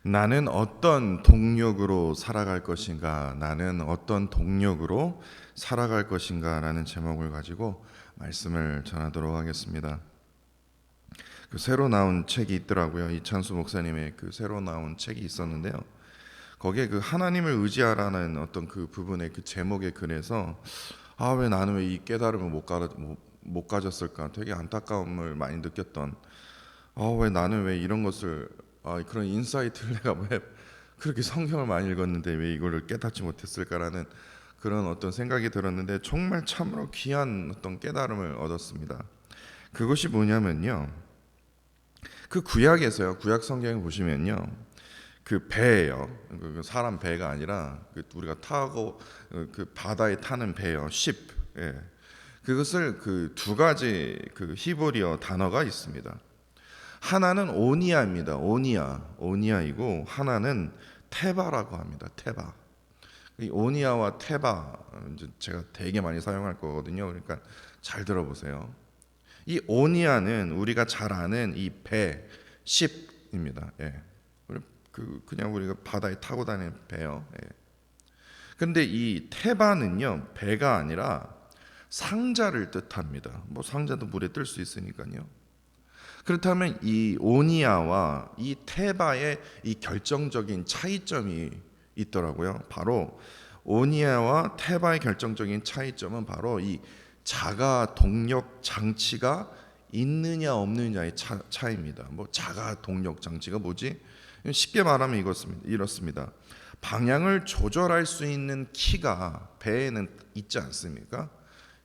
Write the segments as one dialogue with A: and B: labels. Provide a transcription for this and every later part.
A: 나는 어떤 동력으로 살아갈 것인가? 나는 어떤 동력으로 살아갈 것인가? 라는 제목을 가지고 말씀을 전하도록 하겠습니다. 그 새로 나온 책이 있더라고요. 이찬수 목사님의 그 새로 나온 책이 있었는데요. 거기에 그 하나님을 의지하라는 어떤 그 부분의 그 제목의 글에서 왜 나는 왜 이 깨달음을 못 가졌을까? 되게 안타까움을 많이 느꼈던 왜 나는 왜 이런 것을 그런 인사이트를 내가 왜 그렇게 성경을 많이 읽었는데 왜 이거를 깨닫지 못했을까라는 그런 어떤 생각이 들었는데 정말 참으로 귀한 어떤 깨달음을 얻었습니다. 그것이 뭐냐면요. 그 구약에서요. 구약 성경에 보시면요. 그 배예요. 그 사람 배가 아니라 그 우리가 타고 그 바다에 타는 배요. 십. 예. 그것을 그 두 가지 그 히브리어 단어가 있습니다. 하나는 오니아입니다. 오니아이고 하나는 테바라고 합니다. 테바. 이 오니아와 테바 이제 제가 되게 많이 사용할 거거든요. 그러니까 잘 들어보세요. 이 오니아는 우리가 잘 아는 이 배, 십입니다. 예. 그냥 우리가 바다에 타고 다니는 배요. 예. 근데 이 테바는요 배가 아니라 상자를 뜻합니다. 뭐 상자도 물에 뜰 수 있으니까요. 그렇다면 이 오니아와 이 테바의 이 결정적인 차이점이 있더라고요. 바로 오니아와 테바의 결정적인 차이점은 바로 이 자가 동력 장치가 있느냐 없느냐의 차이입니다. 뭐 자가 동력 장치가 뭐지? 쉽게 말하면 이렇습니다. 방향을 조절할 수 있는 키가 배에는 있지 않습니까?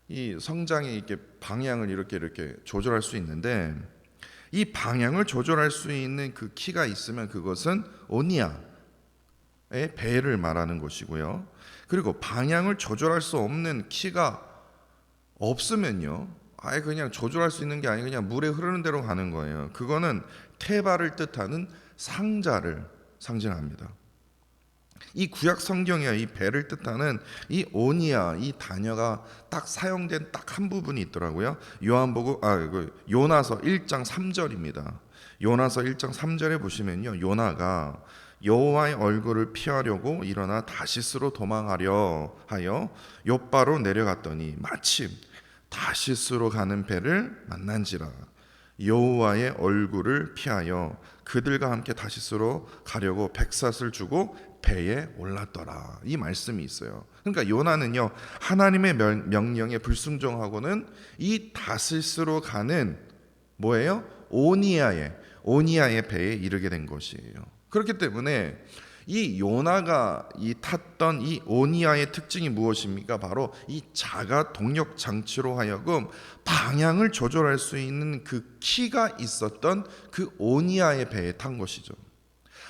A: 이 성장이 이렇게 방향을 이렇게 조절할 수 있는데 이 방향을 조절할 수 있는 그 키가 있으면 그것은 오니아의 배를 말하는 것이고요. 그리고 방향을 조절할 수 없는 키가 없으면요. 아예 그냥 조절할 수 있는 게 아니고 그냥 물에 흐르는 대로 가는 거예요. 그거는 테바를 뜻하는 상자를 상징합니다. 이 구약 성경에 이 배를 뜻하는 이 오니아 이 단어가 딱 사용된 딱 한 부분이 있더라고요. 요나서 1장 3절입니다. 요나서 1장 3절에 보시면요. 요나가 여호와의 얼굴을 피하려고 일어나 다시스로 도망하려 하여 욥바로 내려갔더니 마침 다시스로 가는 배를 만난지라. 여호와의 얼굴을 피하여 그들과 함께 다시스로 가려고 백삿을 주고 배에 올랐더라. 이 말씀이 있어요. 그러니까 요나는요 하나님의 명령에 불순종하고는 이 다시스로 가는 뭐예요? 오니아의 배에 이르게 된 것이에요. 그렇기 때문에 이 요나가 이 탔던 이 오니아의 특징이 무엇입니까? 바로 이 자가 동력 장치로 하여금 방향을 조절할 수 있는 그 키가 있었던 그 오니아의 배에 탄 것이죠.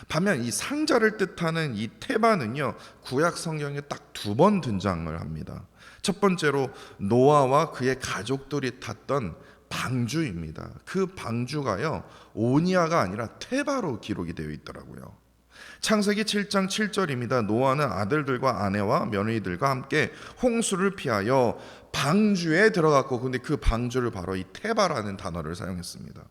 A: 반면 이 상자를 뜻하는 이 테바는요 구약 성경에 딱 두 번 등장을 합니다. 첫 번째로 노아와 그의 가족들이 탔던 방주입니다. 그 방주가요 오니아가 아니라 테바로 기록이 되어 있더라고요. 창세기 7장 7절입니다. 노아는 아들들과 아내와 며느리들과 함께 홍수를 피하여 방주에 들어갔고, 근데 그 방주를 바로 이 테바라는 단어를 사용했습니다.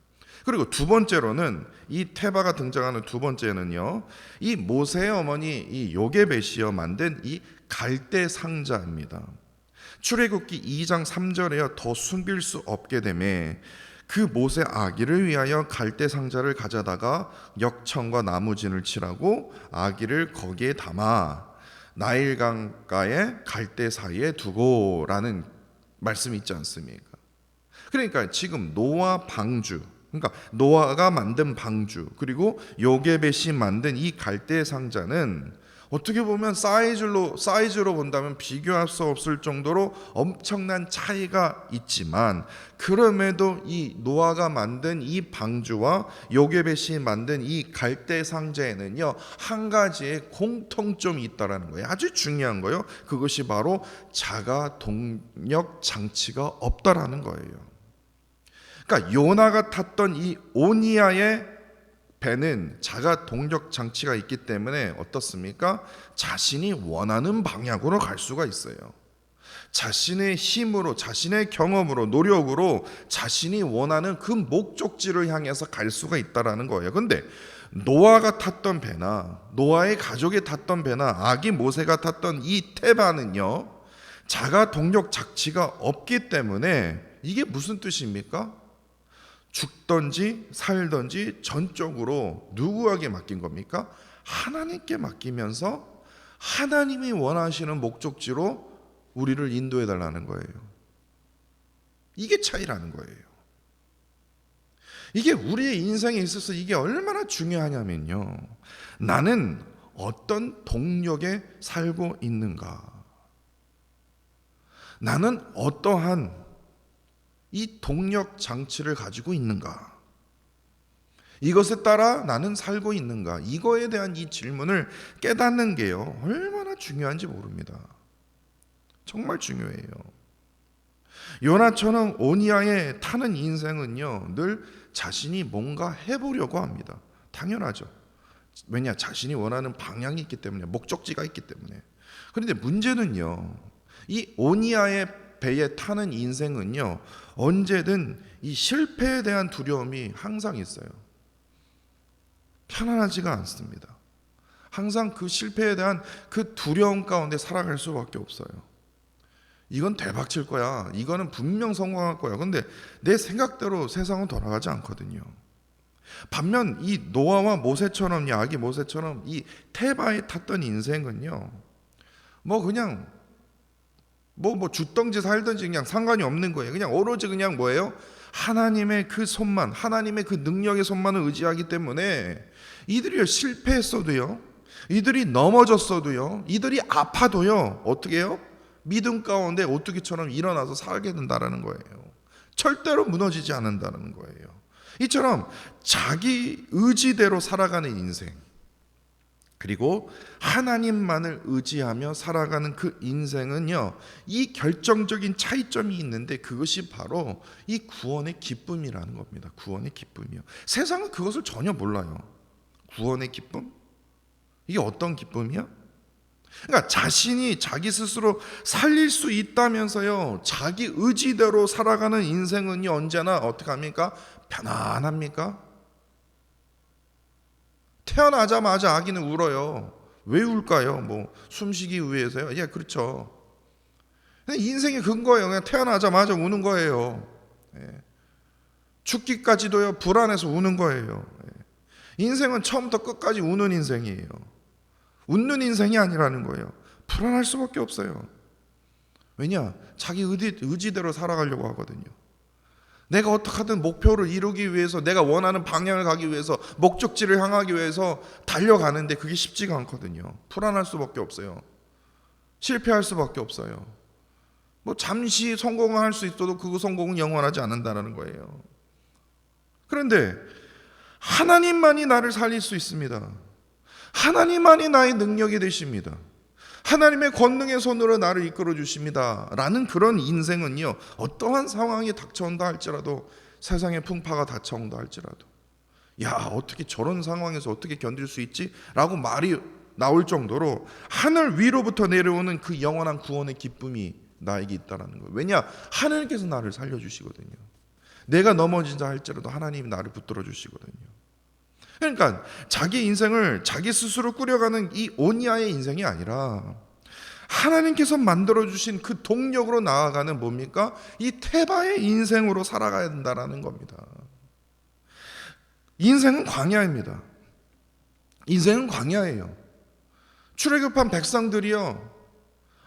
A: 그리고 두 번째로는 이 테바가 등장하는 두 번째는요, 이 모세의 어머니 이 요게벳이여 만든 이 갈대 상자입니다. 출애굽기 2장 3절에요 더 숨길 수 없게 되매 그 모세 아기를 위하여 갈대 상자를 가져다가 역청과 나무진을 칠하고 아기를 거기에 담아 나일강가에 갈대 사이에 두고라는 말씀이 있지 않습니까? 그러니까 지금 노아 방주, 그러니까 노아가 만든 방주 그리고 요게벳이 만든 이 갈대 상자는 어떻게 보면 사이즈로 본다면 비교할 수 없을 정도로 엄청난 차이가 있지만 그럼에도 이 노아가 만든 이 방주와 요게벳이 만든 이 갈대 상자에는요 한 가지의 공통점이 있다라는 거예요. 아주 중요한 거예요. 그것이 바로 자가 동력 장치가 없다라는 거예요. 그러니까 요나가 탔던 이 오니아의 배는 자가 동력 장치가 있기 때문에 어떻습니까? 자신이 원하는 방향으로 갈 수가 있어요. 자신의 힘으로, 자신의 경험으로, 노력으로 자신이 원하는 그 목적지를 향해서 갈 수가 있다라는 거예요. 근데 노아가 탔던 배나 노아의 가족이 탔던 배나 아기 모세가 탔던 이 테바는요, 자가 동력 작치가 없기 때문에 이게 무슨 뜻입니까? 죽든지 살든지 전적으로 누구에게 맡긴 겁니까? 하나님께 맡기면서 하나님이 원하시는 목적지로 우리를 인도해 달라는 거예요. 이게 차이라는 거예요. 이게 우리의 인생에 있어서 이게 얼마나 중요하냐면요, 나는 어떤 동력에 살고 있는가, 나는 어떠한 이 동력 장치를 가지고 있는가, 이것에 따라 나는 살고 있는가, 이거에 대한 이 질문을 깨닫는 게요, 얼마나 중요한지 모릅니다. 정말 중요해요. 요나처럼 오니아에 타는 인생은요, 늘 자신이 뭔가 해보려고 합니다. 당연하죠. 왜냐? 자신이 원하는 방향이 있기 때문에, 목적지가 있기 때문에. 그런데 문제는요, 이 오니아의 배에 타는 인생은요, 언제든 이 실패에 대한 두려움이 항상 있어요. 편안하지가 않습니다. 항상 그 실패에 대한 그 두려움 가운데 살아갈 수밖에 없어요. 이건 대박 칠 거야, 이거는 분명 성공할 거야. 근데 내 생각대로 세상은 돌아가지 않거든요. 반면 이 노아와 모세처럼, 이 아기 모세처럼 이 테바에 탔던 인생은요, 뭐 그냥 뭐 죽든지 살든지 그냥 상관이 없는 거예요. 그냥 오로지 그냥 뭐예요? 하나님의 그 손만, 하나님의 그 능력의 손만을 의지하기 때문에 이들이 실패했어도요, 이들이 넘어졌어도요, 이들이 아파도요, 어떻게 해요? 믿음 가운데 오뚜기처럼 일어나서 살게 된다는 거예요. 절대로 무너지지 않는다는 거예요. 이처럼 자기 의지대로 살아가는 인생, 그리고 하나님만을 의지하며 살아가는 그 인생은요, 이 결정적인 차이점이 있는데, 그것이 바로 이 구원의 기쁨이라는 겁니다. 구원의 기쁨이요. 세상은 그것을 전혀 몰라요. 구원의 기쁨? 이게 어떤 기쁨이야? 그러니까 자신이 자기 스스로 살릴 수 있다면서요, 자기 의지대로 살아가는 인생은요, 언제나 어떻게 합니까? 편안합니까? 태어나자마자 아기는 울어요. 왜 울까요? 뭐 숨쉬기 위해서요? 예, 그렇죠. 인생이 그런 거예요. 그냥 태어나자마자 우는 거예요. 예. 죽기까지도요, 불안해서 우는 거예요. 예. 인생은 처음부터 끝까지 우는 인생이에요. 웃는 인생이 아니라는 거예요. 불안할 수밖에 없어요. 왜냐? 자기 의지대로 살아가려고 하거든요. 내가 어떻게든 목표를 이루기 위해서, 내가 원하는 방향을 가기 위해서, 목적지를 향하기 위해서 달려가는데 그게 쉽지가 않거든요. 불안할 수밖에 없어요. 실패할 수밖에 없어요. 뭐 잠시 성공할 수 있어도 그 성공은 영원하지 않는다는 거예요. 그런데 하나님만이 나를 살릴 수 있습니다. 하나님만이 나의 능력이 되십니다. 하나님의 권능의 손으로 나를 이끌어 주십니다 라는 그런 인생은요, 어떠한 상황이 닥쳐온다 할지라도, 세상의 풍파가 닥쳐온다 할지라도, 야, 어떻게 저런 상황에서 어떻게 견딜 수 있지? 라고 말이 나올 정도로 하늘 위로부터 내려오는 그 영원한 구원의 기쁨이 나에게 있다는 거예요. 왜냐? 하나님께서 나를 살려주시거든요. 내가 넘어진다 할지라도 하나님이 나를 붙들어 주시거든요. 그러니까 자기 인생을 자기 스스로 꾸려가는 이 오니아의 인생이 아니라 하나님께서 만들어주신 그 동력으로 나아가는 뭡니까? 이 테바의 인생으로 살아가야 된다는 겁니다. 인생은 광야입니다. 인생은 광야예요. 출애굽한 백성들이요,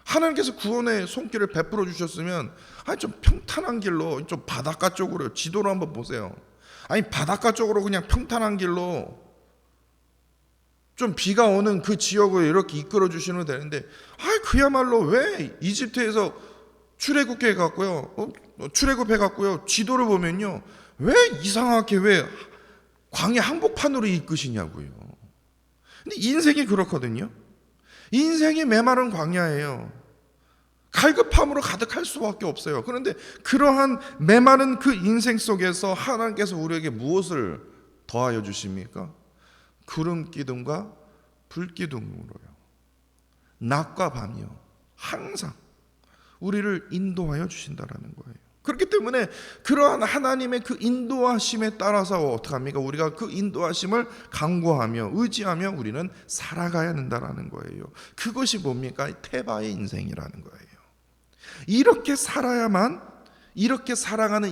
A: 하나님께서 구원의 손길을 베풀어 주셨으면 좀 평탄한 길로, 좀 바닷가 쪽으로, 지도로 한번 보세요. 바닷가 쪽으로 그냥 평탄한 길로 좀 비가 오는 그 지역을 이렇게 이끌어 주시면 되는데, 그야말로 왜 이집트에서 출애굽해 갔고요, 출애굽해 갔고요, 지도를 보면요, 왜 이상하게 왜 광야 한복판으로 이끄시냐고요. 근데 인생이 그렇거든요. 인생이 메마른 광야예요. 갈급함으로 가득할 수밖에 없어요. 그런데 그러한 메마른 그 인생 속에서 하나님께서 우리에게 무엇을 더하여 주십니까? 구름 기둥과 불 기둥으로요. 낮과 밤이요, 항상 우리를 인도하여 주신다라는 거예요. 그렇기 때문에 그러한 하나님의 그 인도하심에 따라서 어떻게 합니까? 우리가 그 인도하심을 간구하며 의지하며 우리는 살아가야 된다라는 거예요. 그것이 뭡니까? 테바의 인생이라는 거예요. 이렇게 살아야만, 이렇게 살아가는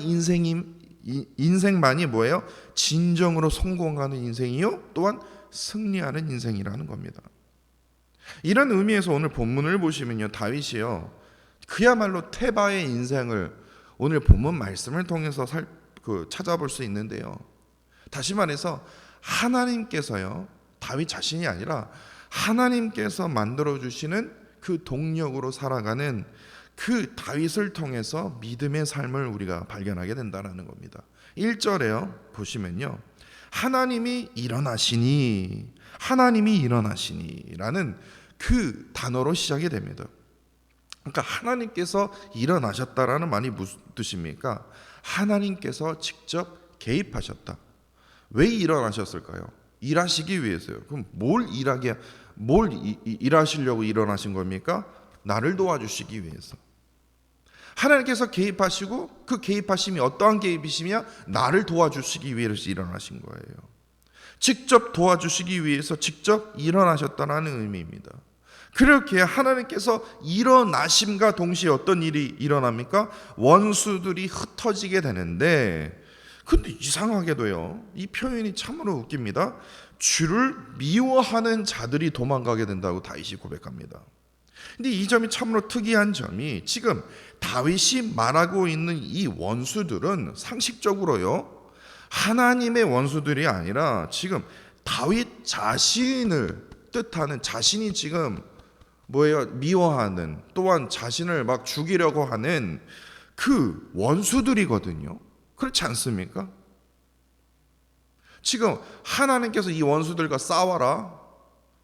A: 인생만이 뭐예요? 진정으로 성공하는 인생이요, 또한 승리하는 인생이라는 겁니다. 이런 의미에서 오늘 본문을 보시면요, 다윗이요, 그야말로 테바의 인생을 오늘 본문 말씀을 통해서 찾아볼 수 있는데요, 다시 말해서 하나님께서요, 다윗 자신이 아니라 하나님께서 만들어주시는 그 동력으로 살아가는 그 다윗을 통해서 믿음의 삶을 우리가 발견하게 된다는 겁니다. 1절에요 보시면요, 하나님이 일어나시니, 하나님이 일어나시니 라는 그 단어로 시작이 됩니다. 그러니까 하나님께서 일어나셨다라는 말이 무슨 뜻입니까? 하나님께서 직접 개입하셨다. 왜 일어나셨을까요? 일하시기 위해서요. 그럼 뭘 일하시려고 일어나신 겁니까? 나를 도와주시기 위해서. 하나님께서 개입하시고, 그 개입하심이 어떠한 개입이시냐? 나를 도와주시기 위해서 일어나신 거예요. 직접 도와주시기 위해서 직접 일어나셨다는 의미입니다. 그렇게 하나님께서 일어나심과 동시에 어떤 일이 일어납니까? 원수들이 흩어지게 되는데, 근데 이상하게도요, 이 표현이 참으로 웃깁니다. 주를 미워하는 자들이 도망가게 된다고 다윗이 고백합니다. 근데 이 점이 참으로 특이한 점이, 지금 다윗이 말하고 있는 이 원수들은 상식적으로요, 하나님의 원수들이 아니라 지금 다윗 자신을 뜻하는, 자신이 지금 뭐예요? 미워하는, 또한 자신을 막 죽이려고 하는 그 원수들이거든요. 그렇지 않습니까? 지금 하나님께서 이 원수들과 싸워라,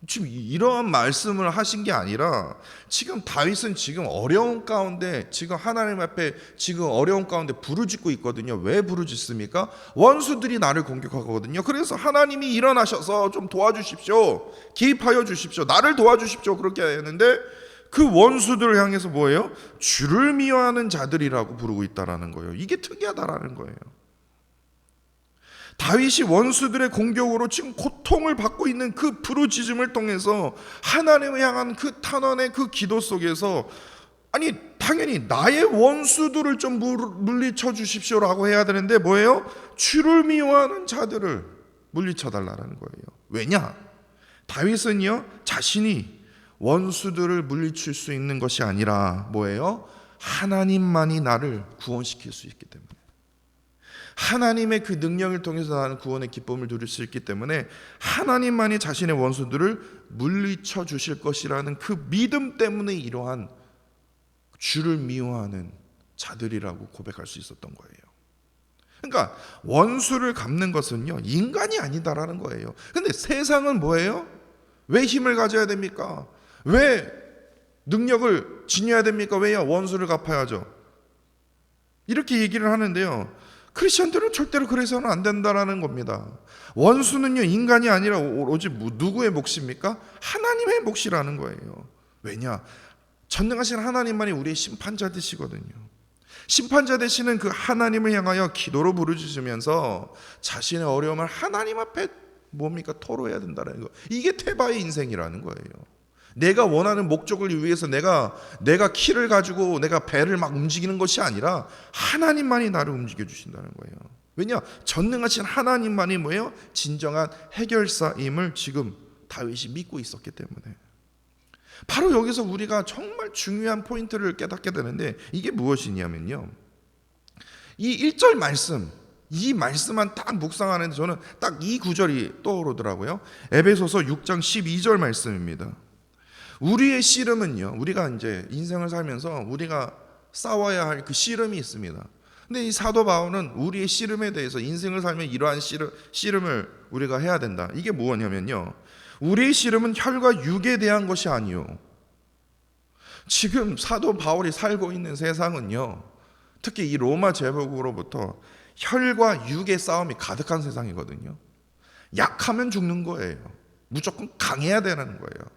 A: 지금 이런 말씀을 하신 게 아니라, 지금 다윗은 지금 어려운 가운데, 지금 하나님 앞에 지금 어려운 가운데 부르짖고 있거든요. 왜 부르짖습니까? 원수들이 나를 공격하거든요. 그래서 하나님이 일어나셔서 좀 도와주십시오, 개입하여 주십시오, 나를 도와주십시오, 그렇게 했는데 그 원수들을 향해서 뭐예요? 주를 미워하는 자들이라고 부르고 있다라는 거예요. 이게 특이하다라는 거예요. 다윗이 원수들의 공격으로 지금 고통을 받고 있는 그 부르짖음을 통해서 하나님을 향한 그 탄원의 그 기도 속에서, 아니 당연히 나의 원수들을 좀 물리쳐 주십시오라고 해야 되는데 뭐예요? 주를 미워하는 자들을 물리쳐 달라는 거예요. 왜냐? 다윗은요, 자신이 원수들을 물리칠 수 있는 것이 아니라 뭐예요? 하나님만이 나를 구원시킬 수 있기 때문에, 하나님의 그 능력을 통해서 나는 구원의 기쁨을 누릴 수 있기 때문에 하나님만이 자신의 원수들을 물리쳐 주실 것이라는 그 믿음 때문에 이러한 주를 미워하는 자들이라고 고백할 수 있었던 거예요. 그러니까 원수를 갚는 것은요, 인간이 아니다라는 거예요. 근데 세상은 뭐예요? 왜 힘을 가져야 됩니까? 왜 능력을 지녀야 됩니까? 왜요? 원수를 갚아야죠. 이렇게 얘기를 하는데요, 크리스천들은 절대로 그래서는 안 된다라는 겁니다. 원수는요, 인간이 아니라 오직 누구의 몫입니까? 하나님의 몫이라는 거예요. 왜냐? 전능하신 하나님만이 우리의 심판자 되시거든요. 심판자 되시는 그 하나님을 향하여 기도로 부르짖으면서 자신의 어려움을 하나님 앞에 뭡니까? 토로해야 된다는 거. 이게 테바의 인생이라는 거예요. 내가 원하는 목적을 위해서 내가 키를 가지고 내가 배를 막 움직이는 것이 아니라 하나님만이 나를 움직여 주신다는 거예요. 왜냐? 전능하신 하나님만이 뭐예요? 진정한 해결사임을 지금 다윗이 믿고 있었기 때문에. 바로 여기서 우리가 정말 중요한 포인트를 깨닫게 되는데, 이게 무엇이냐면요, 이 1절 말씀, 이 말씀만 딱 묵상하는데 저는 딱 이 구절이 떠오르더라고요. 에베소서 6장 12절 말씀입니다. 우리의 씨름은요, 우리가 이제 인생을 살면서 우리가 싸워야 할 그 씨름이 있습니다. 근데 이 사도 바울은 우리의 씨름에 대해서, 인생을 살면 이러한 씨름을 우리가 해야 된다, 이게 뭐냐면요, 우리의 씨름은 혈과 육에 대한 것이 아니요. 지금 사도 바울이 살고 있는 세상은요, 특히 이 로마 제국으로부터 혈과 육의 싸움이 가득한 세상이거든요. 약하면 죽는 거예요. 무조건 강해야 되는 거예요.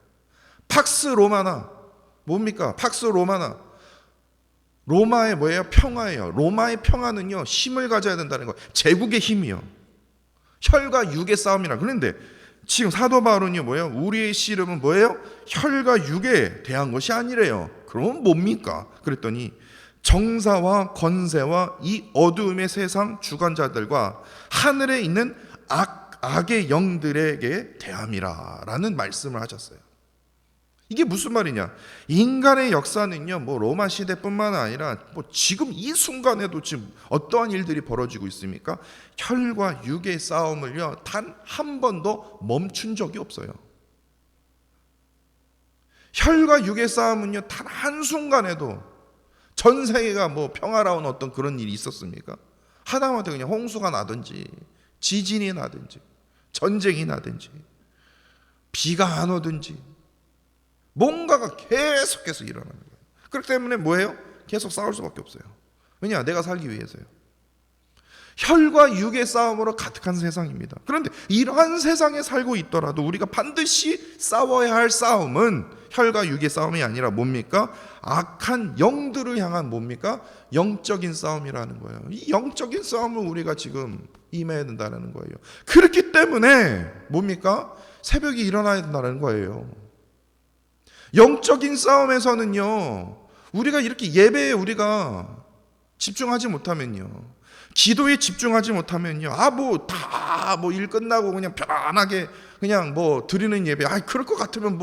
A: 팍스 로마나, 뭡니까? 팍스 로마나, 로마의 뭐예요? 평화예요. 로마의 평화는요, 힘을 가져야 된다는 거예요. 제국의 힘이요. 혈과 육의 싸움이라. 그런데 지금 사도 바울은요, 뭐예요? 우리의 씨름은 뭐예요? 혈과 육에 대한 것이 아니래요. 그럼 뭡니까? 그랬더니 정사와 권세와 이 어두움의 세상 주관자들과 하늘에 있는 악의 영들에게 대함이라 라는 말씀을 하셨어요. 이게 무슨 말이냐? 인간의 역사는요, 뭐 로마 시대뿐만 아니라 뭐 지금 이 순간에도 지금 어떠한 일들이 벌어지고 있습니까? 혈과 육의 싸움을요, 단 한 번도 멈춘 적이 없어요. 혈과 육의 싸움은요, 단 한순간에도 전 세계가 뭐 평화로운 어떤 그런 일이 있었습니까? 하다못해 그냥 홍수가 나든지 지진이 나든지 전쟁이 나든지 비가 안 오든지 뭔가가 계속해서 일어나는 거예요. 그렇기 때문에 뭐예요? 계속 싸울 수밖에 없어요. 왜냐? 내가 살기 위해서요. 혈과 육의 싸움으로 가득한 세상입니다. 그런데 이러한 세상에 살고 있더라도 우리가 반드시 싸워야 할 싸움은 혈과 육의 싸움이 아니라 뭡니까? 악한 영들을 향한 뭡니까? 영적인 싸움이라는 거예요. 이 영적인 싸움을 우리가 지금 임해야 된다는 거예요. 그렇기 때문에 뭡니까? 새벽에 일어나야 된다는 거예요. 영적인 싸움에서는요, 우리가 이렇게 예배에 우리가 집중하지 못하면요, 기도에 집중하지 못하면요, 뭐 일 끝나고 그냥 편안하게 그냥 뭐 드리는 예배, 그럴 것 같으면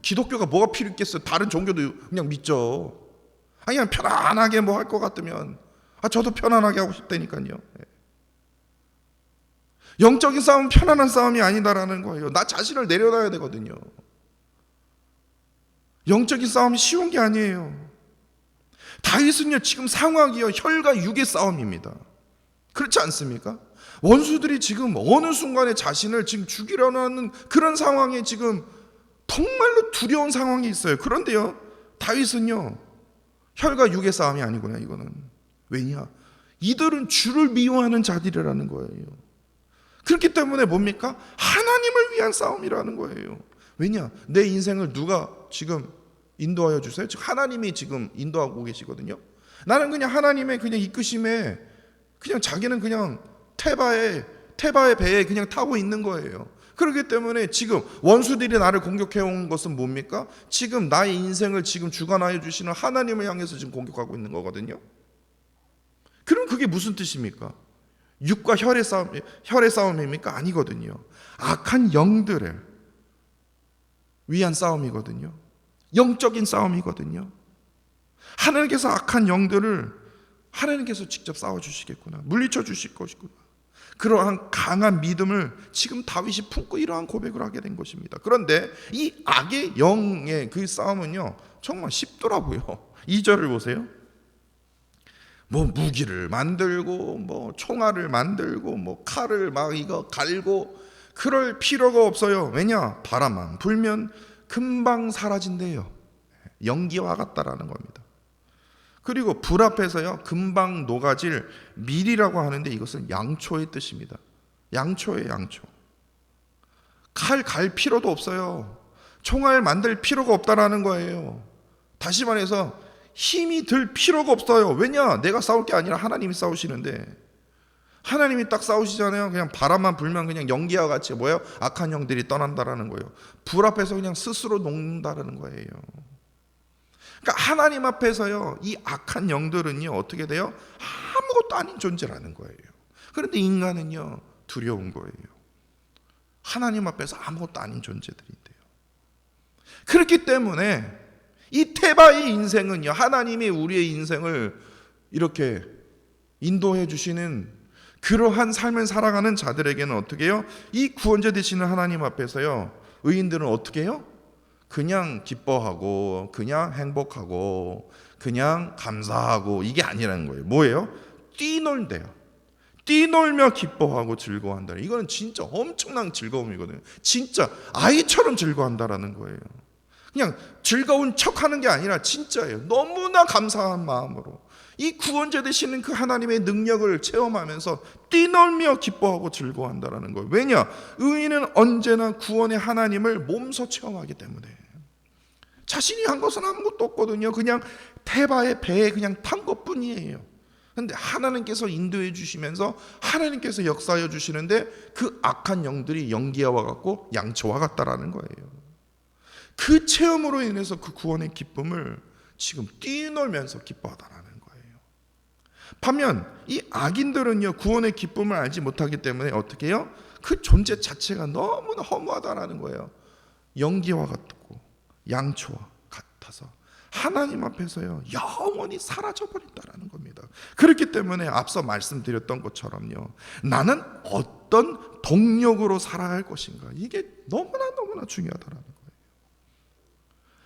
A: 기독교가 뭐가 필요 있겠어요? 다른 종교도 그냥 믿죠. 그냥 편안하게 뭐 할 것 같으면, 저도 편안하게 하고 싶다니까요. 영적인 싸움은 편안한 싸움이 아니다라는 거예요. 나 자신을 내려놔야 되거든요. 영적인 싸움이 쉬운 게 아니에요. 다윗은요, 지금 상황이요, 혈과 육의 싸움입니다. 그렇지 않습니까? 원수들이 지금 어느 순간에 자신을 지금 죽이려고 하는 그런 상황에 지금 정말로 두려운 상황이 있어요. 그런데요, 다윗은요, 혈과 육의 싸움이 아니구나, 이거는. 왜냐? 이들은 주를 미워하는 자들이라는 거예요. 그렇기 때문에 뭡니까? 하나님을 위한 싸움이라는 거예요. 왜냐? 내 인생을 누가 지금 인도하여 주세요? 즉 하나님이 지금 인도하고 계시거든요. 나는 그냥 하나님의 그냥 이끄심에 그냥 자기는 그냥 태바의 배에 그냥 타고 있는 거예요. 그렇기 때문에 지금 원수들이 나를 공격해 온 것은 뭡니까? 지금 나의 인생을 지금 주관하여 주시는 하나님을 향해서 지금 공격하고 있는 거거든요. 그럼 그게 무슨 뜻입니까? 육과 혈의 싸움입니까? 아니거든요. 악한 영들을 위한 싸움이거든요. 영적인 싸움이거든요. 하나님께서 악한 영들을 하나님께서 직접 싸워주시겠구나, 물리쳐 주실 것이구나, 그러한 강한 믿음을 지금 다윗이 품고 이러한 고백을 하게 된 것입니다. 그런데 이 악의 영의 그 싸움은요, 정말 쉽더라고요. 2절을 보세요. 뭐 무기를 만들고 뭐 총알을 만들고 뭐 칼을 막 이거 갈고 그럴 필요가 없어요. 왜냐? 바람만 불면 금방 사라진대요. 연기와 같다라는 겁니다. 그리고 불 앞에서요, 금방 녹아질 밀이라고 하는데 이것은 양초의 뜻입니다. 양초예요, 양초. 칼 갈 필요도 없어요. 총알 만들 필요가 없다라는 거예요. 다시 말해서 힘이 들 필요가 없어요. 왜냐? 내가 싸울 게 아니라 하나님이 싸우시는데, 하나님이 딱 싸우시잖아요. 그냥 바람만 불면 그냥 연기와 같이 뭐예요? 악한 영들이 떠난다라는 거예요. 불 앞에서 그냥 스스로 녹는다라는 거예요. 그러니까 하나님 앞에서요, 이 악한 영들은요, 어떻게 돼요? 아무것도 아닌 존재라는 거예요. 그런데 인간은요, 두려운 거예요. 하나님 앞에서 아무것도 아닌 존재들인데요. 그렇기 때문에 이 테바의 인생은요, 하나님이 우리의 인생을 이렇게 인도해 주시는 그러한 삶을 살아가는 자들에게는 어떻게 해요? 이 구원자 되시는 하나님 앞에서요, 의인들은 어떻게 해요? 그냥 기뻐하고 그냥 행복하고 그냥 감사하고 이게 아니라는 거예요. 뭐예요? 뛰놀대요. 뛰놀며 기뻐하고 즐거워한다. 이거는 진짜 엄청난 즐거움이거든요. 진짜 아이처럼 즐거워한다라는 거예요. 그냥 즐거운 척하는 게 아니라 진짜예요. 너무나 감사한 마음으로 이 구원자 되시는 그 하나님의 능력을 체험하면서 뛰놀며 기뻐하고 즐거워한다라는 거예요. 왜냐? 의인은 언제나 구원의 하나님을 몸소 체험하기 때문에. 자신이 한 것은 아무것도 없거든요. 그냥 태바의 배에 그냥 탄 것뿐이에요. 근데 하나님께서 인도해 주시면서 하나님께서 역사하여 주시는데 그 악한 영들이 연기와 같고 양초와 같다라는 거예요. 그 체험으로 인해서 그 구원의 기쁨을 지금 뛰놀면서 기뻐하다라는 거예요. 반면 이 악인들은요, 구원의 기쁨을 알지 못하기 때문에 어떻게 해요? 그 존재 자체가 너무나 허무하다라는 거예요. 연기와 같고 양초와 같아서 하나님 앞에서요 영원히 사라져버린다라는 겁니다. 그렇기 때문에 앞서 말씀드렸던 것처럼요, 나는 어떤 동력으로 살아갈 것인가, 이게 너무나 중요하다라는 거예요.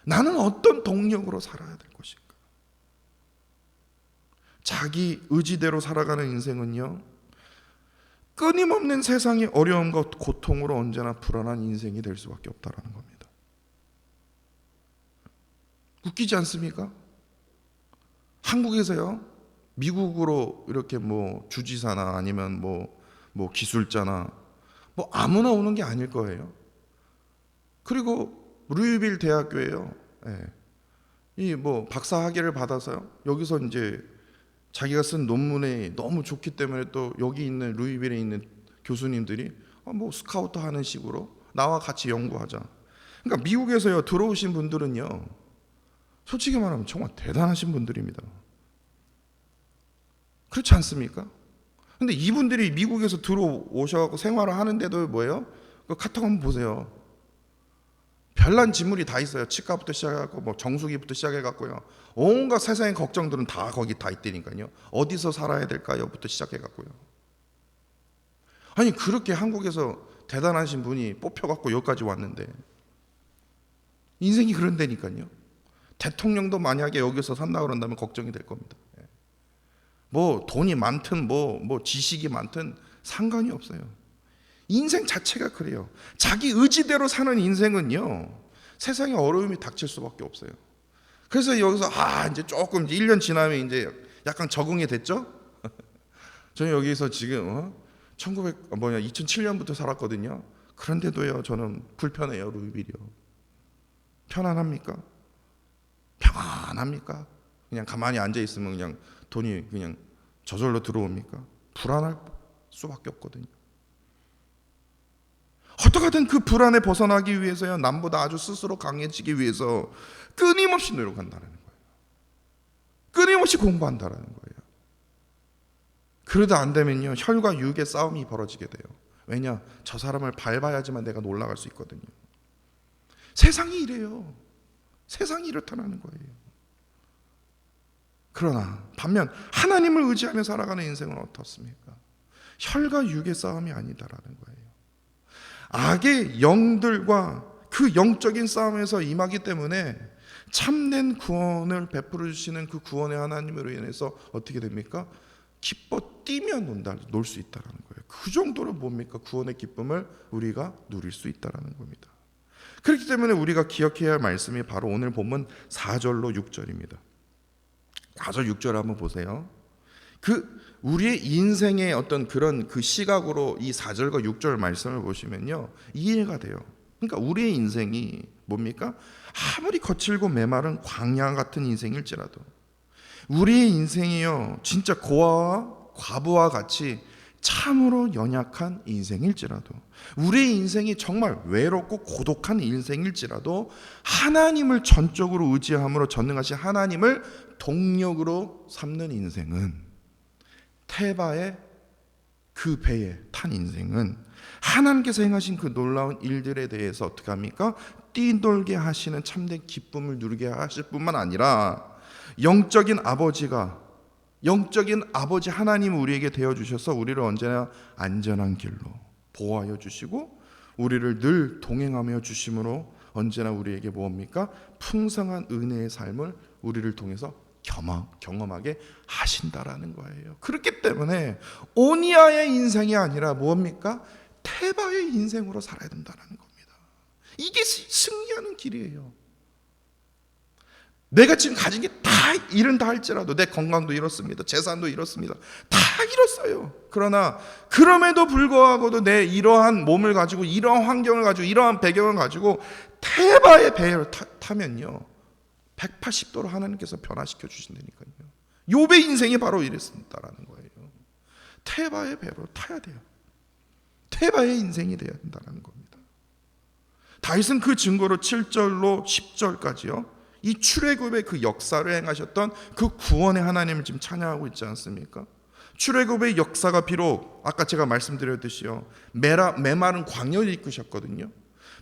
A: 나는 어떤 동력으로 살아야 될 것인가. 자기 의지대로 살아가는 인생은요, 끊임없는 세상의 어려움과 고통으로 언제나 불안한 인생이 될 수밖에 없다라는 겁니다. 웃기지 않습니까? 한국에서요, 미국으로 이렇게 뭐 주지사나 아니면 뭐 기술자나 뭐 아무나 오는 게 아닐 거예요. 그리고 루이빌 대학교에요, 이 뭐 박사 학위를 받아서요, 여기서 이제 자기가 쓴 논문이 너무 좋기 때문에 또 여기 있는 루이빌에 있는 교수님들이 뭐 스카우트 하는 식으로 나와 같이 연구하자. 그러니까 미국에서요 들어오신 분들은요, 솔직히 말하면 정말 대단하신 분들입니다. 그렇지 않습니까? 근데 이분들이 미국에서 들어오셔서 생활을 하는데도 뭐예요? 그 카톡 한번 보세요. 별난 지물이 다 있어요. 치과부터 시작해갖고 뭐 정수기부터 시작해갖고요, 온갖 세상의 걱정들은 다 거기 다 있다니까요. 어디서 살아야 될까요?부터 시작해갖고요. 아니 그렇게 한국에서 대단하신 분이 뽑혀갖고 여기까지 왔는데 인생이 그런 데니까요. 대통령도 만약에 여기서 산다 그런다면 걱정이 될 겁니다. 뭐 돈이 많든 뭐 지식이 많든 상관이 없어요. 인생 자체가 그래요. 자기 의지대로 사는 인생은요, 세상에 어려움이 닥칠 수밖에 없어요. 그래서 여기서 이제 조금 1년 지나면 이제 약간 적응이 됐죠? 저는 여기서 지금 2007년부터 살았거든요. 그런데도요, 저는 불편해요. 루이빌이요. 편안합니까? 평안합니까? 그냥 가만히 앉아 있으면 그냥 돈이 그냥 저절로 들어옵니까? 불안할 수밖에 없거든요. 어떻게든 그 불안에 벗어나기 위해서요, 남보다 아주 스스로 강해지기 위해서 끊임없이 노력한다는 거예요. 끊임없이 공부한다는 거예요. 그러다 안 되면요, 혈과 육의 싸움이 벌어지게 돼요. 왜냐? 저 사람을 밟아야지만 내가 올라갈 수 있거든요. 세상이 이래요. 세상이 이렇다는 거예요. 그러나 반면 하나님을 의지하며 살아가는 인생은 어떻습니까? 혈과 육의 싸움이 아니다라는 거예요. 악의 영들과 그 영적인 싸움에서 임하기 때문에 참된 구원을 베풀어 주시는 그 구원의 하나님으로 인해서 어떻게 됩니까? 기뻐 뛰며 놀 수 있다라는 거예요. 그 정도로 뭡니까? 구원의 기쁨을 우리가 누릴 수 있다라는 겁니다. 그렇기 때문에 우리가 기억해야 할 말씀이 바로 오늘 본문 4절로 6절입니다. 4절 6절 한번 보세요. 우리의 인생의 어떤 그런 그 시각으로 이 4절과 6절 말씀을 보시면요, 이해가 돼요. 그러니까 우리의 인생이 뭡니까? 아무리 거칠고 메마른 광야 같은 인생일지라도, 우리의 인생이요 진짜 고아와 과부와 같이 참으로 연약한 인생일지라도, 우리의 인생이 정말 외롭고 고독한 인생일지라도 하나님을 전적으로 의지함으로 전능하신 하나님을 동력으로 삼는 인생은, 태바의 그 배에 탄 인생은 하나님께서 행하신 그 놀라운 일들에 대해서 어떻게 합니까? 뛰놀게 하시는 참된 기쁨을 누리게 하실 뿐만 아니라 영적인 아버지 하나님 우리에게 되어주셔서 우리를 언제나 안전한 길로 보호하여 주시고 우리를 늘 동행하며 주심으로 언제나 우리에게 뭡니까? 풍성한 은혜의 삶을 우리를 통해서 경험하게 하신다라는 거예요. 그렇기 때문에 오니아의 인생이 아니라 뭡니까? 태바의 인생으로 살아야 된다는 겁니다. 이게 승리하는 길이에요. 내가 지금 가진 게 다 잃은다 할지라도, 내 건강도 잃었습니다. 재산도 잃었습니다. 다 잃었어요. 그러나 그럼에도 불구하고도 내 이러한 몸을 가지고, 이러한 환경을 가지고, 이러한 배경을 가지고 태바의 배를 타면요, 180도로 하나님께서 변화시켜 주신다니까요. 욥의 인생이 바로 이랬다라는 거예요. 테바의 배로 타야 돼요. 테바의 인생이 되어야 된다는 겁니다. 다윗은 그 증거로 7절로 10절까지요, 이 출애굽의 그 역사를 행하셨던 그 구원의 하나님을 지금 찬양하고 있지 않습니까? 출애굽의 역사가 비록 아까 제가 말씀드렸듯이요, 메마른 광야를 이끄셨거든요.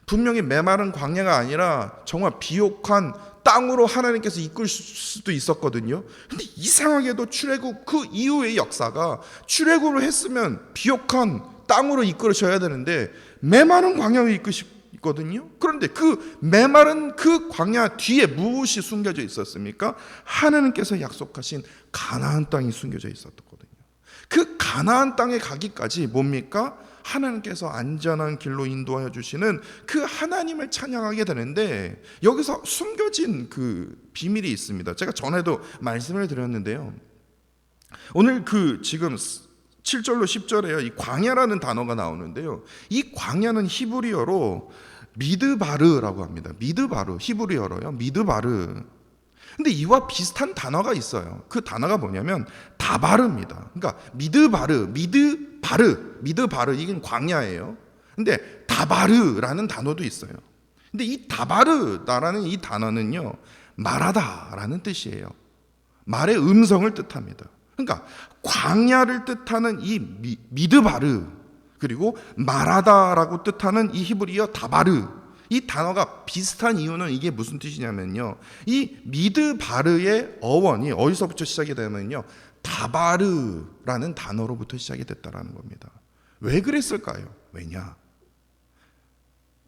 A: 분명히 메마른 광야가 아니라 정말 비옥한 땅으로 하나님께서 이끌 수도 있었거든요. 근데 이상하게도 출애굽 그 이후의 역사가, 출애굽을 했으면 비옥한 땅으로 이끌으셔야 되는데 메마른 광야를 이끄시거든요. 그런데 그 메마른 그 광야 뒤에 무엇이 숨겨져 있었습니까? 하나님께서 약속하신 가나안 땅이 숨겨져 있었거든요. 그 가나안 땅에 가기까지 뭡니까? 하나님께서 안전한 길로 인도하여 주시는 그 하나님을 찬양하게 되는데, 여기서 숨겨진 그 비밀이 있습니다. 제가 전에도 말씀을 드렸는데요, 오늘 그 지금 7절로 10절에요, 이 광야라는 단어가 나오는데요, 이 광야는 히브리어로 미드바르라고 합니다. 미드바르, 히브리어로요, 미드바르. 근데 이와 비슷한 단어가 있어요. 그 단어가 뭐냐면 다바르입니다. 그러니까 미드바르, 이건 광야예요. 근데 다바르라는 단어도 있어요. 근데 이 다바르라는 이 단어는요, 말하다라는 뜻이에요. 말의 음성을 뜻합니다. 그러니까 광야를 뜻하는 이 미드바르, 그리고 말하다라고 뜻하는 이 히브리어 다바르, 이 단어가 비슷한 이유는 이게 무슨 뜻이냐면요, 이 미드바르의 어원이 어디서부터 시작이 되면요, 다바르라는 단어로부터 시작이 됐다라는 겁니다. 왜 그랬을까요? 왜냐?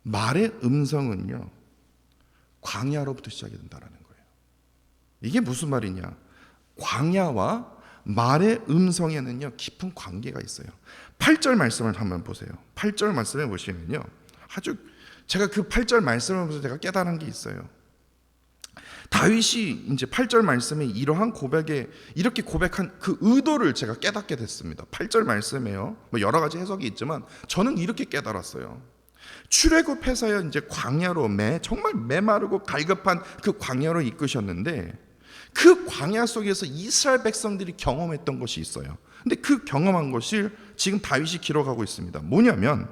A: 말의 음성은요, 광야로부터 시작이 된다라는 거예요. 이게 무슨 말이냐? 광야와 말의 음성에는요, 깊은 관계가 있어요. 8절 말씀을 한번 보세요. 8절 말씀에 보시면요, 아주 제가 그 8절 말씀을 보면서 제가 깨달은 게 있어요. 다윗이 이제 8절 말씀에 이러한 고백에 이렇게 고백한 그 의도를 제가 깨닫게 됐습니다. 8절 말씀에요, 뭐 여러 가지 해석이 있지만 저는 이렇게 깨달았어요. 출애굽해서요, 이제 광야로 정말 메마르고 갈급한 그 광야로 이끄셨는데, 그 광야 속에서 이스라엘 백성들이 경험했던 것이 있어요. 근데 그 경험한 것을 지금 다윗이 기록하고 있습니다. 뭐냐면,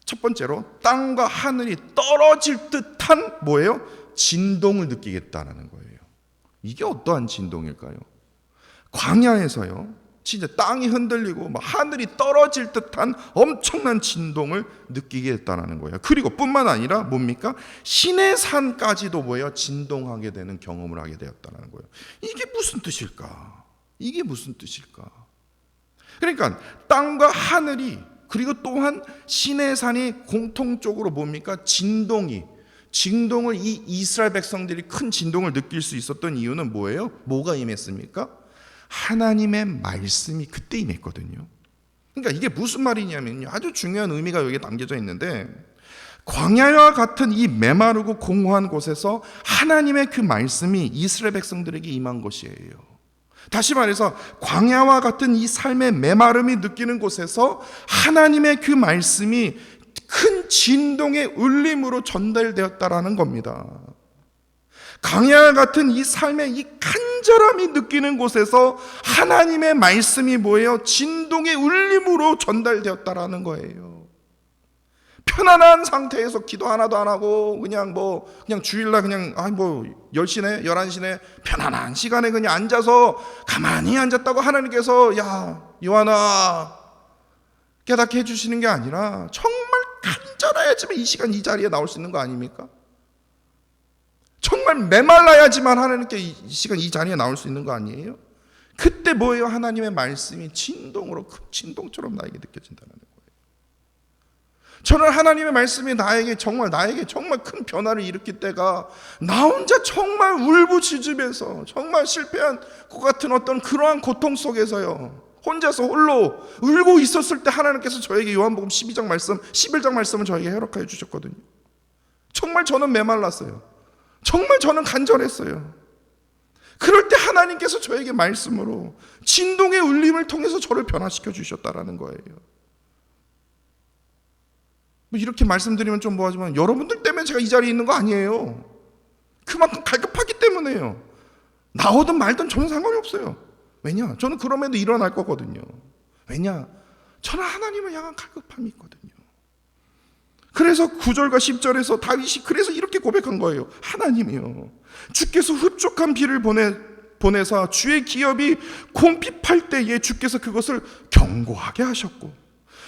A: 첫 번째로 땅과 하늘이 떨어질 듯한 뭐예요? 진동을 느끼겠다라는 거예요. 이게 어떠한 진동일까요? 광야에서요, 진짜 땅이 흔들리고 하늘이 떨어질 듯한 엄청난 진동을 느끼게 했다는 거예요. 그리고 뿐만 아니라 뭡니까? 시내산까지도 뭐예요? 진동하게 되는 경험을 하게 되었다는 거예요. 이게 무슨 뜻일까? 이게 무슨 뜻일까? 그러니까 땅과 하늘이, 그리고 또한 시내산이 공통적으로 뭡니까? 진동을 이 이스라엘 백성들이 큰 진동을 느낄 수 있었던 이유는 뭐예요? 뭐가 임했습니까? 하나님의 말씀이 그때 임했거든요. 그러니까 이게 무슨 말이냐면요, 아주 중요한 의미가 여기에 담겨져 있는데, 광야와 같은 이 메마르고 공허한 곳에서 하나님의 그 말씀이 이스라엘 백성들에게 임한 것이에요. 다시 말해서 광야와 같은 이 삶의 메마름이 느끼는 곳에서 하나님의 그 말씀이 큰 진동의 울림으로 전달되었다라는 겁니다. 광야 같은 이 삶의 이 간절함이 느끼는 곳에서 하나님의 말씀이 뭐예요? 진동의 울림으로 전달되었다라는 거예요. 편안한 상태에서 기도 하나도 안 하고 그냥 주일날 그냥 10시네 11시네 편안한 시간에 그냥 앉아서 가만히 앉았다고 하나님께서 야 요한아 깨닫게 해주시는 게 아니라 정말 간절해야지만 이 시간 이 자리에 나올 수 있는 거 아닙니까? 정말 메말라야지만 하나님께 이 시간 이 자리에 나올 수 있는 거 아니에요? 그때 뭐예요? 하나님의 말씀이 진동으로, 큰 진동처럼 나에게 느껴진다는 거예요. 저는 하나님의 말씀이 나에게 정말 큰 변화를 일으킬 때가, 나 혼자 정말 울부짖으면서 정말 실패한 것 같은 어떤 그러한 고통 속에서요, 혼자서 홀로 울고 있었을 때 하나님께서 저에게 요한복음 12장 말씀, 11장 말씀을 저에게 허락하여 주셨거든요. 정말 저는 메말랐어요. 정말 저는 간절했어요. 그럴 때 하나님께서 저에게 말씀으로 진동의 울림을 통해서 저를 변화시켜 주셨다라는 거예요. 이렇게 말씀드리면 좀 뭐하지만 여러분들 때문에 제가 이 자리에 있는 거 아니에요. 그만큼 갈급하기 때문에 때문에요. 나오든 말든 저는 상관이 없어요. 왜냐? 저는 그럼에도 일어날 거거든요. 왜냐? 저는 하나님을 향한 갈급함이 있거든요. 그래서 9절과 10절에서 다윗이 그래서 이렇게 고백한 거예요. 하나님이요, 주께서 흡족한 비를 보내사 주의 기업이 곰핍할 때에 주께서 그것을 견고하게 하셨고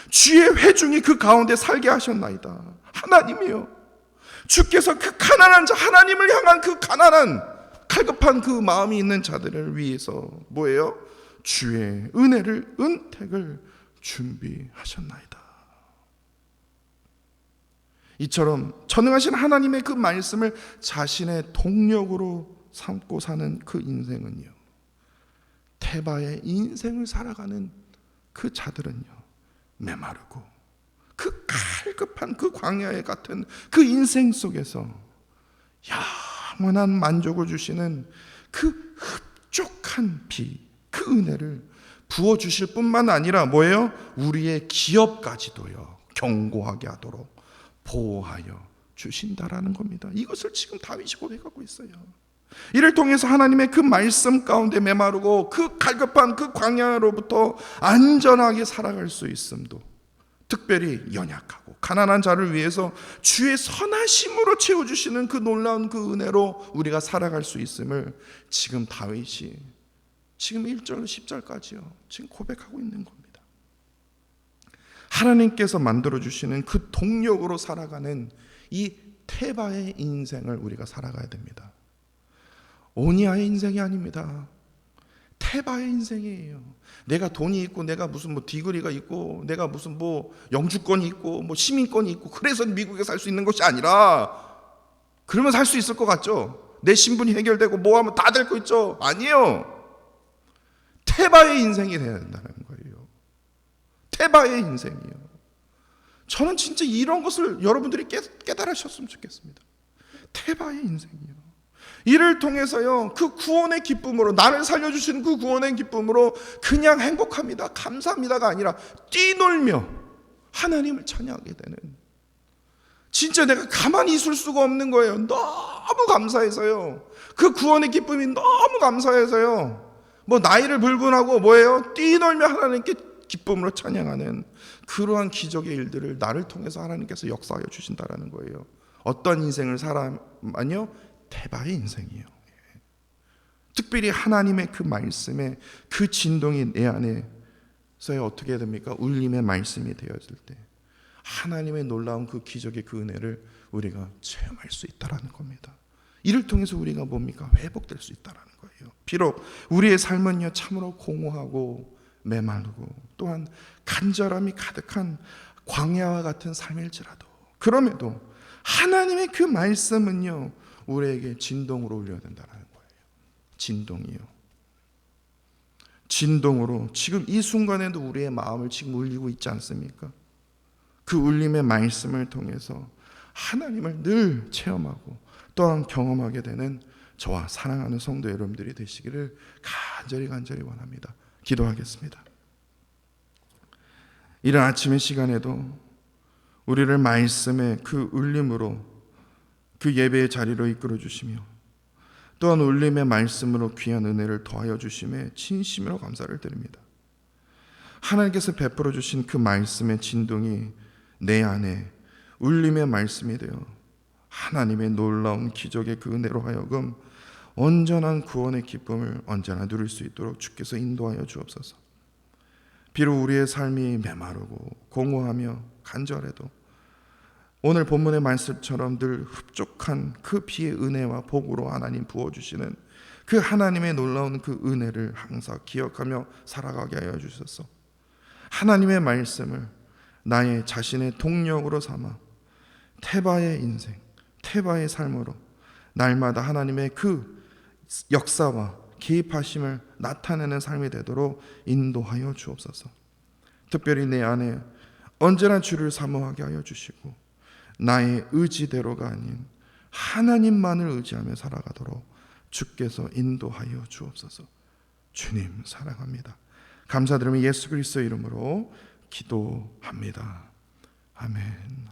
A: 주의 회중이 그 가운데 살게 하셨나이다. 하나님이요, 주께서 그 가난한 자, 하나님을 향한 그 가난한 갈급한 그 마음이 있는 자들을 위해서 뭐예요? 주의 은택을 준비하셨나이다. 이처럼 전능하신 하나님의 그 말씀을 자신의 동력으로 삼고 사는 그 인생은요, 테바의 인생을 살아가는 그 자들은요, 메마르고 그 갈급한 그 광야에 같은 그 인생 속에서 영원한 만족을 주시는 그 흡족한 비, 그 은혜를 부어주실 뿐만 아니라 뭐예요? 우리의 기업까지도요 견고하게 하도록 보호하여 주신다라는 겁니다. 이것을 지금 다윗이 고백하고 있어요. 이를 통해서 하나님의 그 말씀 가운데 메마르고 그 갈급한 그 광야로부터 안전하게 살아갈 수 있음도, 특별히 연약하고 가난한 자를 위해서 주의 선하심으로 채워주시는 그 놀라운 그 은혜로 우리가 살아갈 수 있음을 지금 다윗이 지금 1절 10절까지요 지금 고백하고 있는 겁니다. 하나님께서 만들어주시는 그 동력으로 살아가는 이 테바의 인생을 우리가 살아가야 됩니다. 오니아의 인생이 아닙니다. 테바의 인생이에요. 내가 돈이 있고 내가 무슨 뭐 디그리가 있고 내가 무슨 뭐 영주권이 있고 뭐 시민권이 있고 그래서 미국에 살 수 있는 것이 아니라, 그러면 살 수 있을 것 같죠? 내 신분이 해결되고 뭐 하면 다 될 거 있죠? 아니에요. 테바의 인생이 돼야 된다는 거예요. 테바의 인생이요. 저는 진짜 이런 것을 여러분들이 깨달으셨으면 좋겠습니다. 테바의 인생이요. 이를 통해서요 그 구원의 기쁨으로, 나를 살려주시는 그 구원의 기쁨으로 그냥 행복합니다, 감사합니다가 아니라 뛰놀며 하나님을 찬양하게 되는, 진짜 내가 가만히 있을 수가 없는 거예요. 너무 감사해서요. 그 구원의 기쁨이 너무 감사해서요 뭐 나이를 불문하고 뭐예요? 뛰놀며 하나님께 기쁨으로 찬양하는 그러한 기적의 일들을 나를 통해서 하나님께서 역사하여 주신다라는 거예요. 어떤 인생을 살아만요? 테바의 인생이에요. 특별히 하나님의 그 말씀에 그 진동이 내 안에서 어떻게 됩니까? 울림의 말씀이 되어질 때 하나님의 놀라운 그 기적의 그 은혜를 우리가 체험할 수 있다라는 겁니다. 이를 통해서 우리가 뭡니까? 회복될 수 있다라는 거예요. 비록 우리의 삶은요 참으로 공허하고 메마르고 또한 간절함이 가득한 광야와 같은 삶일지라도, 그럼에도 하나님의 그 말씀은요 우리에게 진동으로 울려야 된다는 거예요. 진동이요. 진동으로 지금 이 순간에도 우리의 마음을 지금 울리고 있지 않습니까? 그 울림의 말씀을 통해서 하나님을 늘 체험하고 또한 경험하게 되는 저와 사랑하는 성도 여러분들이 되시기를 간절히 원합니다. 기도하겠습니다. 이른 아침의 시간에도 우리를 말씀의 그 울림으로 그 예배의 자리로 이끌어 주시며 또한 울림의 말씀으로 귀한 은혜를 더하여 주심에 진심으로 감사를 드립니다. 하나님께서 베풀어 주신 그 말씀의 진동이 내 안에 울림의 말씀이 되어 하나님의 놀라운 기적의 그 은혜로 하여금 온전한 구원의 기쁨을 언제나 누릴 수 있도록 주께서 인도하여 주옵소서. 비록 우리의 삶이 메마르고 공허하며 간절해도 오늘 본문의 말씀처럼 늘 흡족한 그 비의 은혜와 복으로 하나님 부어주시는 그 하나님의 놀라운 그 은혜를 항상 기억하며 살아가게 하여 주셔서 하나님의 말씀을 나의 자신의 동력으로 삼아 테바의 인생, 테바의 삶으로 날마다 하나님의 그 역사와 개입하심을 나타내는 삶이 되도록 인도하여 주옵소서. 특별히 내 안에 언제나 주를 사모하게 하여 주시고 나의 의지대로가 아닌 하나님만을 의지하며 살아가도록 주께서 인도하여 주옵소서. 주님 사랑합니다. 감사드리며 예수 그리스도의 이름으로 기도합니다. 아멘.